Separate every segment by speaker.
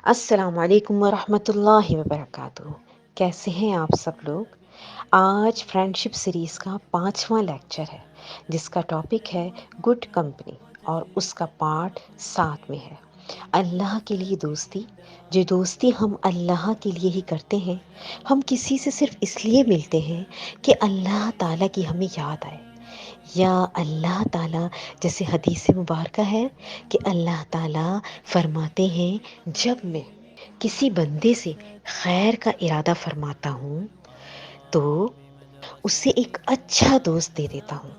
Speaker 1: السلام علیکم ورحمۃ اللہ وبرکاتہ۔ کیسے ہیں آپ سب لوگ؟ آج فرینڈشپ سیریز کا 5واں لیکچر ہے جس کا ٹاپک ہے گڈ کمپنی، اور اس کا پارٹ 7 میں ہے اللہ کے لیے دوستی۔ جو دوستی ہم اللہ کے لیے ہی کرتے ہیں، ہم کسی سے صرف اس لیے ملتے ہیں کہ اللہ تعالیٰ کی ہمیں یاد آئے، یا اللہ تعالیٰ، جیسے حدیث مبارکہ ہے کہ اللہ تعالیٰ فرماتے ہیں جب میں کسی بندے سے خیر کا ارادہ فرماتا ہوں تو اسے ایک اچھا دوست دے دیتا ہوں،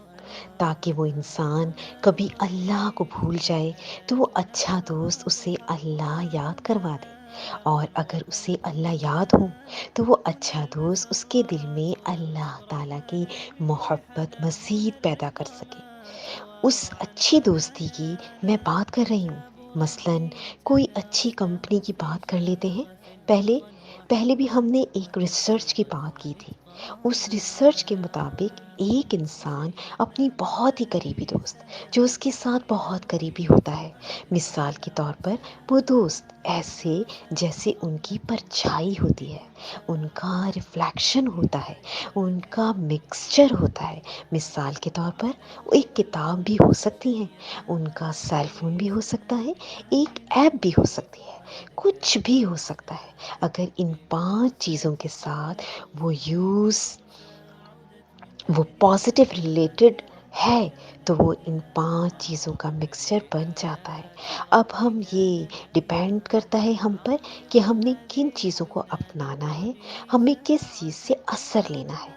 Speaker 1: تاکہ وہ انسان کبھی اللہ کو بھول جائے تو وہ اچھا دوست اسے اللہ یاد کروا دے، اور اگر اسے اللہ یاد ہو تو وہ اچھا دوست اس کے دل میں اللہ تعالیٰ کی محبت مزید پیدا کر سکے۔ اس اچھی دوستی کی میں بات کر رہی ہوں۔ مثلاً کوئی اچھی کمپنی کی بات کر لیتے ہیں۔ پہلے بھی ہم نے ایک ریسرچ کی بات کی تھی۔ اس ریسرچ کے مطابق ایک انسان اپنی بہت ہی قریبی دوست، جو اس کے ساتھ بہت قریبی ہوتا ہے، مثال کے طور پر وہ دوست ایسے جیسے ان کی پرچھائی ہوتی ہے، ان کا ریفلیکشن ہوتا ہے، ان کا مکسچر ہوتا ہے۔ مثال کے طور پر وہ ایک کتاب بھی ہو سکتی ہے، ان کا سیل فون بھی ہو سکتا ہے، ایک ایپ بھی ہو سکتی ہے، کچھ بھی ہو سکتا ہے۔ اگر ان 5 چیزوں کے ساتھ وہ پازیٹیو ریلیٹڈ ہے تو وہ ان 5 چیزوں کا مکسچر بن جاتا ہے۔ اب ہم یہ ڈیپینڈ کرتا ہے ہم پر کہ ہم نے کن چیزوں کو اپنانا ہے، ہمیں کس چیز سے اثر لینا ہے۔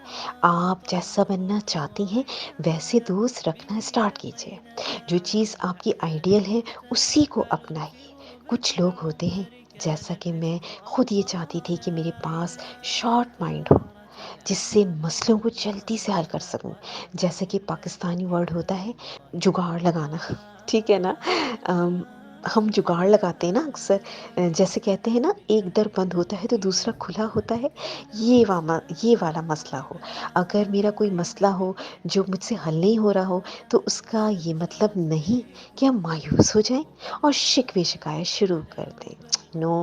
Speaker 1: آپ جیسا بننا چاہتی ہیں ویسے دوست رکھنا اسٹارٹ کیجیے۔ جو چیز آپ کی آئیڈیل ہے اسی کو اپنائیے۔ کچھ لوگ ہوتے ہیں، جیسا کہ میں خود یہ چاہتی تھی کہ میرے پاس شارٹ مائنڈ ہو، جس سے مسئلوں کو جلدی سے حل کر سکوں، جیسے کہ پاکستانی ورڈ ہوتا ہے جگاڑ لگانا، ٹھیک ہے نا؟ ہم جگاڑ لگاتے ہیں نا اکثر، جیسے کہتے ہیں نا ایک در بند ہوتا ہے تو دوسرا کھلا ہوتا ہے، یہ والا مسئلہ ہو۔ اگر میرا کوئی مسئلہ ہو جو مجھ سے حل نہیں ہو رہا ہو تو اس کا یہ مطلب نہیں کہ ہم مایوس ہو جائیں اور شکوے شکایت شروع کر دیں۔ نو،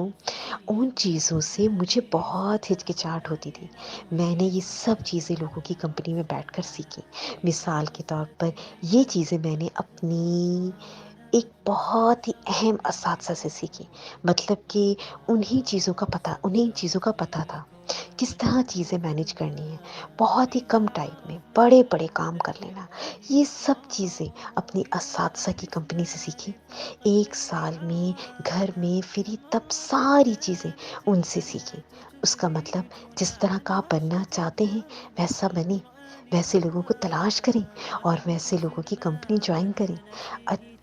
Speaker 1: ان چیزوں سے مجھے بہت ہچکچاہٹ ہوتی تھی۔ میں نے یہ سب چیزیں لوگوں کی کمپنی میں بیٹھ کر سیکھی۔ مثال کے طور پر یہ چیزیں میں نے اپنی ایک بہت ہی اہم اساتذہ سے سیکھی، مطلب کہ انہیں چیزوں کا پتہ تھا کس طرح چیزیں مینیج کرنی ہے، بہت ہی کم ٹائم میں بڑے بڑے کام کر لینا۔ یہ سب چیزیں اپنی اساتذہ کی کمپنی سے سیکھی۔ 1 سال میں گھر میں فری تب ساری چیزیں ان سے سیکھی۔ اس کا مطلب جس طرح کا آپ بننا چاہتے ہیں ویسا بنیں، ویسے لوگوں کو تلاش کریں اور ویسے لوگوں کی کمپنی جوائن کریں،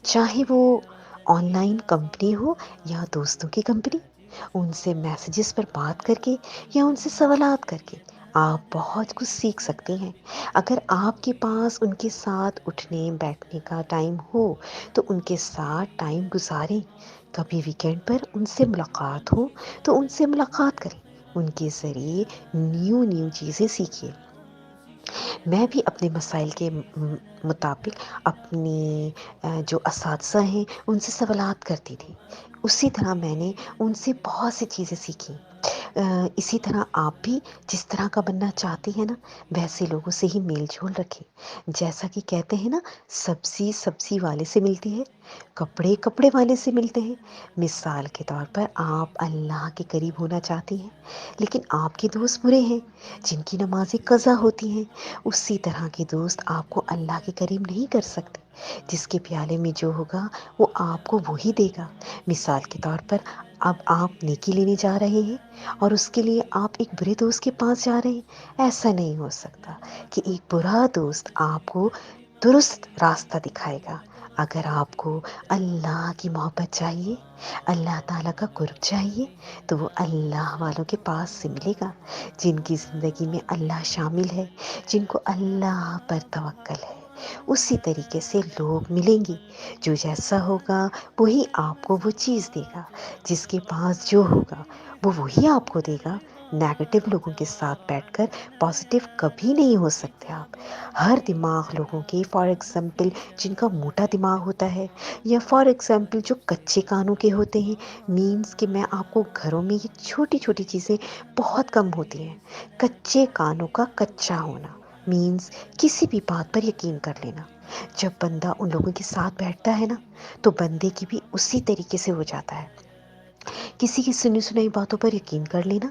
Speaker 1: چاہے وہ آن لائن کمپنی ہو یا دوستوں کی کمپنی۔ ان سے میسیجز پر بات کر کے یا ان سے سوالات کر کے آپ بہت کچھ سیکھ سکتے ہیں۔ اگر آپ کے پاس ان کے ساتھ اٹھنے بیٹھنے کا ٹائم ہو تو ان کے ساتھ ٹائم گزاریں۔ کبھی ویکینڈ پر ان سے ملاقات ہو تو ان سے ملاقات کریں، ان کے ذریعے نیو چیزیں سیکھیے۔ میں بھی اپنے مسائل کے مطابق اپنی جو اساتذہ ہیں ان سے سوالات کرتی تھی، اسی طرح میں نے ان سے بہت سی چیزیں سیکھیں۔ اسی طرح آپ بھی جس طرح کا بننا چاہتی ہیں نا ویسے لوگوں سے ہی میل جول رکھیں۔ جیسا کہ کہتے ہیں نا، سبزی والے سے ملتی ہے، کپڑے والے سے ملتے ہیں۔ مثال کے طور پر آپ اللہ کے قریب ہونا چاہتی ہیں لیکن آپ کے دوست برے ہیں جن کی نمازیں قضا ہوتی ہیں، اسی طرح کے دوست آپ کو اللہ کے قریب نہیں کر سکتے۔ جس کے پیالے میں جو ہوگا وہ آپ کو وہی دے گا۔ مثال کے طور پر اب آپ نیکی لینے جا رہے ہیں اور اس کے لیے آپ ایک برے دوست کے پاس جا رہے ہیں، ایسا نہیں ہو سکتا کہ ایک برا دوست آپ کو درست راستہ دکھائے گا۔ اگر آپ کو اللہ کی محبت چاہیے، اللہ تعالیٰ کا قرب چاہیے، تو وہ اللہ والوں کے پاس سے ملے گا، جن کی زندگی میں اللہ شامل ہے، جن کو اللہ پر توکل ہے۔ اسی طریقے سے لوگ ملیں گے، جو جیسا ہوگا وہی آپ کو وہ چیز دے گا، جس کے پاس جو ہوگا وہ وہی آپ کو دے گا۔ نیگیٹو لوگوں کے ساتھ بیٹھ کر پازیٹیو کبھی نہیں ہو سکتے آپ. ہر دماغ لوگوں کے، فار ایگزامپل جن کا موٹا دماغ ہوتا ہے، یا فار ایگزامپل جو کچے کانوں کے ہوتے ہیں، مینس کہ میں آپ کو گھروں میں یہ چھوٹی چھوٹی چیزیں بہت کم ہوتی ہیں. کچے کانوں کا کچا ہونا مینس کسی بھی بات پر یقین کر لینا. جب بندہ ان لوگوں کے ساتھ بیٹھتا ہے نا تو بندے کی بھی اسی طریقے سے ہو جاتا ہے. کسی کی سنی سنائی باتوں پر یقین کر لینا،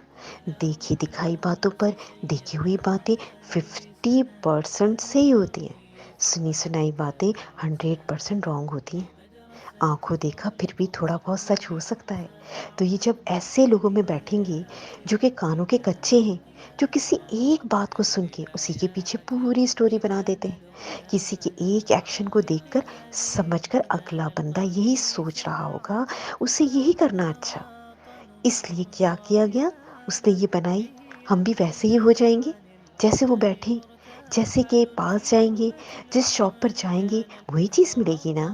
Speaker 1: دیکھی دکھائی باتوں پر دیکھی ہوئی باتیں 50% صحیح ہوتی ہیں، سنی سنائی باتیں 100% رانگ ہوتی ہیں. آنکھوں دیکھا پھر بھی تھوڑا بہت سچ ہو سکتا ہے. تو یہ جب ایسے لوگوں میں بیٹھیں گے جو کہ کانوں کے کچے ہیں، جو کسی ایک بات کو سن کے اسی کے پیچھے پوری سٹوری بنا دیتے ہیں، کسی کے ایک ایکشن کو دیکھ کر سمجھ کر اگلا بندہ یہی سوچ رہا ہوگا اسے یہی کرنا اچھا، اس لیے کیا کیا گیا، اس نے یہ بنائی، ہم بھی ویسے ہی ہو جائیں گے جیسے وہ بیٹھے، جیسے کہ پاس جائیں گے، جس شاپ پر جائیں گے وہی چیز ملے گی نا.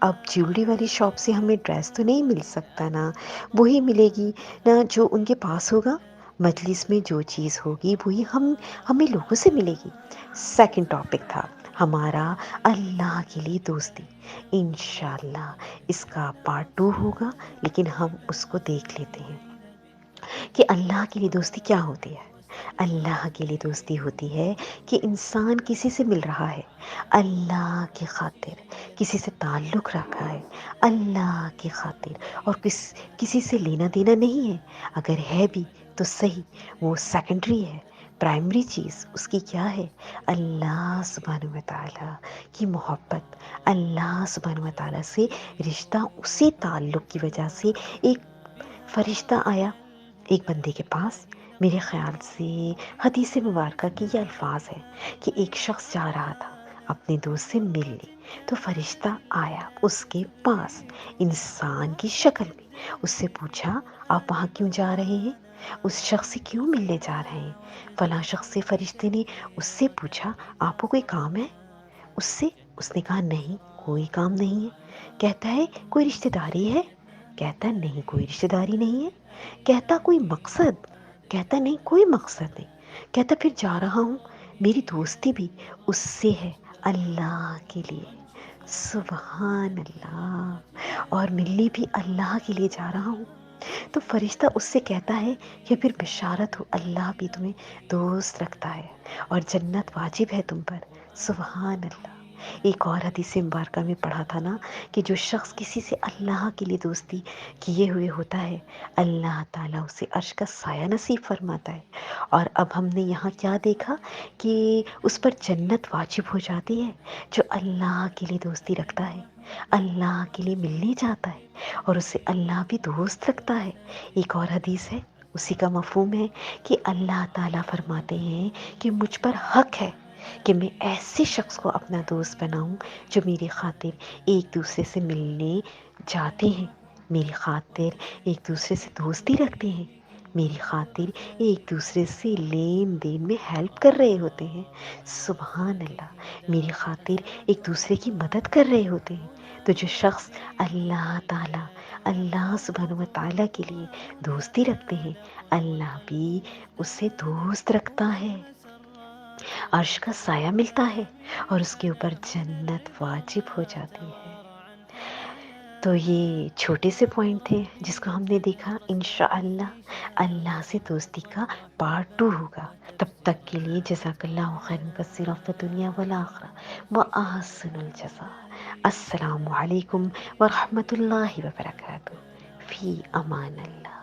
Speaker 1: اب جیولری والی شاپ سے ہمیں ڈریس تو نہیں مل سکتا نا، وہی ملے گی نا جو ان کے پاس ہوگا. مجلس میں جو چیز ہوگی وہی ہمیں لوگوں سے ملے گی. سیکنڈ ٹاپک تھا ہمارا اللہ کے لیے دوستی. انشاءاللہ اس کا پارٹ 2 ہوگا، لیکن ہم اس کو دیکھ لیتے ہیں کہ اللہ کے لیے دوستی کیا ہوتی ہے. اللہ کے لیے دوستی ہوتی ہے کہ انسان کسی سے مل رہا ہے، اللہ کی خاطر کسی سے تعلق رکھا ہے، اللہ کی خاطر، اور کسی سے لینا دینا نہیں ہے. اگر ہے بھی تو صحیح، وہ سیکنڈری ہے. پرائمری چیز اس کی کیا ہے؟ اللہ سبحانہ و تعالیٰ کی محبت. اللہ سبحانہ و تعالیٰ سے رشتہ اسی تعلق کی وجہ سے. ایک فرشتہ آیا ایک بندے کے پاس، میرے خیال سے حدیث مبارکہ کی یہ الفاظ ہے کہ ایک شخص جا رہا تھا اپنے دوست سے ملنے، تو فرشتہ آیا اس کے پاس انسان کی شکل میں. اس سے پوچھا آپ وہاں کیوں جا رہے ہیں، اس شخص سے کیوں ملنے جا رہے ہیں؟ فلاں شخص سے فرشتے نے اس سے پوچھا آپ کو کوئی کام ہے؟ اس نے کہا نہیں کوئی کام نہیں ہے. کہتا ہے کوئی رشتہ داری ہے؟ کہتا نہیں کوئی رشتہ داری نہیں ہے. کہتا کوئی مقصد؟ کہتا نہیں کوئی مقصد نہیں. کہتا پھر جا رہا ہوں، میری دوستی بھی اس سے ہے اللہ کے لیے. سبحان اللہ، اور ملنے بھی اللہ کے لیے جا رہا ہوں. تو فرشتہ اس سے کہتا ہے کہ پھر بشارت ہو، اللہ بھی تمہیں دوست رکھتا ہے اور جنت واجب ہے تم پر. سبحان اللہ. ایک اور حدیث مبارکہ میں پڑھا تھا نا کہ جو شخص کسی سے اللہ کے لیے دوستی کیے ہوئے ہوتا ہے، اللہ تعالیٰ اسے عرش کا سایہ نصیب فرماتا ہے. اور اب ہم نے یہاں کیا دیکھا کہ اس پر جنت واجب ہو جاتی ہے جو اللہ کے لیے دوستی رکھتا ہے، اللہ کے لیے ملنے جاتا ہے، اور اسے اللہ بھی دوست رکھتا ہے. ایک اور حدیث ہے اسی کا مفہوم ہے کہ اللہ تعالیٰ فرماتے ہیں کہ مجھ پر حق ہے کہ میں ایسے شخص کو اپنا دوست بناؤں جو میری خاطر ایک دوسرے سے ملنے جاتے ہیں، میری خاطر ایک دوسرے سے دوستی رکھتے ہیں، میری خاطر ایک دوسرے سے لین دین میں ہیلپ کر رہے ہوتے ہیں. سبحان اللہ، میری خاطر ایک دوسرے کی مدد کر رہے ہوتے ہیں. تو جو شخص اللہ سبحانہ و تعالیٰ کے لیے دوستی رکھتے ہیں، اللہ بھی اسے دوست رکھتا ہے، عرش کا سایہ ملتا ہے اور اس کے اوپر جنت واجب ہو جاتی ہے. تو یہ چھوٹے سے پوائنٹ تھے جس کو ہم نے دیکھا. انشاءاللہ اللہ سے دوستی کا پارٹ 2 ہوگا. تب تک کے لیے جزاک اللہ خیر کثیرا فی الدنیا والآخرہ وأحسن الجزاء. السلام علیکم ورحمۃ اللہ وبرکاتہ. فی امان اللہ.